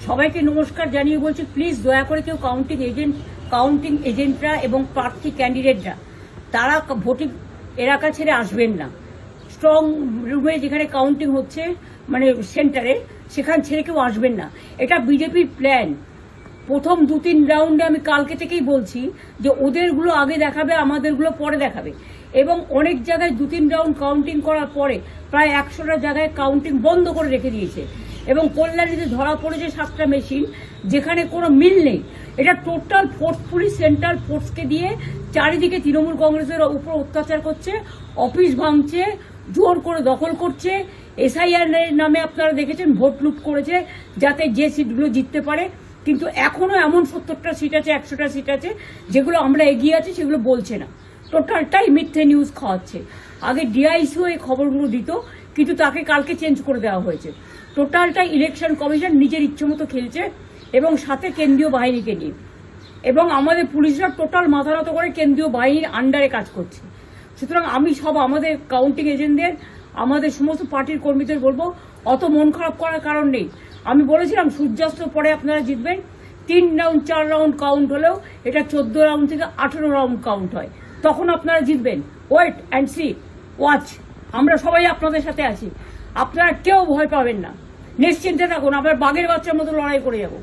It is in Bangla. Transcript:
সবাইকে নমস্কার জানিয়ে বলছি, প্লিজ দয়া করে কেউ কাউন্টিং এজেন্টরা এবং প্রার্থী ক্যান্ডিডেটরা তারা ভোটিং এলাকা ছেড়ে আসবেন না। স্ট্রং রুমে যেখানে কাউন্টিং হচ্ছে, মানে সেন্টারে, সেখান ছেড়ে কেউ আসবেন না। এটা বিজেপির প্ল্যান। প্রথম 2-3 রাউন্ডে আমি কালকে থেকেই বলছি যে ওদেরগুলো আগে দেখাবে, আমাদেরগুলো পরে দেখাবে। এবং অনেক জায়গায় 2-3 রাউন্ড কাউন্টিং করার পরে প্রায় 100টা জায়গায় কাউন্টিং বন্ধ করে রেখে দিয়েছে। এবং কল্যাণীতে ধরা পড়েছে 7টা মেশিন, যেখানে কোনো মিল নেই। এটা টোটাল ফোর্সফুলি সেন্ট্রাল ফোর্সকে দিয়ে চারিদিকে তৃণমূল কংগ্রেসের উপর অত্যাচার করছে, অফিস ভাঙছে, জোর করে দখল করছে। এসআইআর নামে আপনারা দেখেছেন ভোট লুট করেছে যাতে যে সিটগুলো জিততে পারে। কিন্তু এখনো এমন 70টা সিট আছে, 100টা সিট আছে যেগুলো আমরা এগিয়ে আছি, সেগুলো বলছে না। টোটালটাই মিথ্যে নিউজ খাওয়াচ্ছে। আগে ডিআইসিও এই খবরগুলো দিত, কিন্তু তাকে কালকে চেঞ্জ করে দেওয়া হয়েছে। টোটালটাই ইলেকশন কমিশন নিজের ইচ্ছে মতো খেলছে, এবং সাথে কেন্দ্রীয় বাহিনীকে নিয়ে। এবং আমাদের পুলিশরা টোটাল মাথা নত করে কেন্দ্রীয় বাহিনীর আন্ডারে কাজ করছে। সুতরাং আমি আমাদের কাউন্টিং এজেন্টদের, আমাদের সমস্ত পার্টির কর্মীদের বলবো, অত মন খারাপ করার কারণ নেই। আমি বলেছিলাম সূর্যাস্তের পরে আপনারা জিতবেন। 3 রাউন্ড 4 রাউন্ড কাউন্ট হলেও এটা 14 রাউন্ড থেকে 18 রাউন্ড কাউন্ট হয়, তখন আপনারা জিতবেন। Wait and see, watch. আমরা সবাই আপনাদের সাথে আছি, আপনারা কেউ ভয় পাবেন না, নিশ্চিন্তে থাকুন। আমরা বাঘের বাচ্চার মতো লড়াই করে যাবো।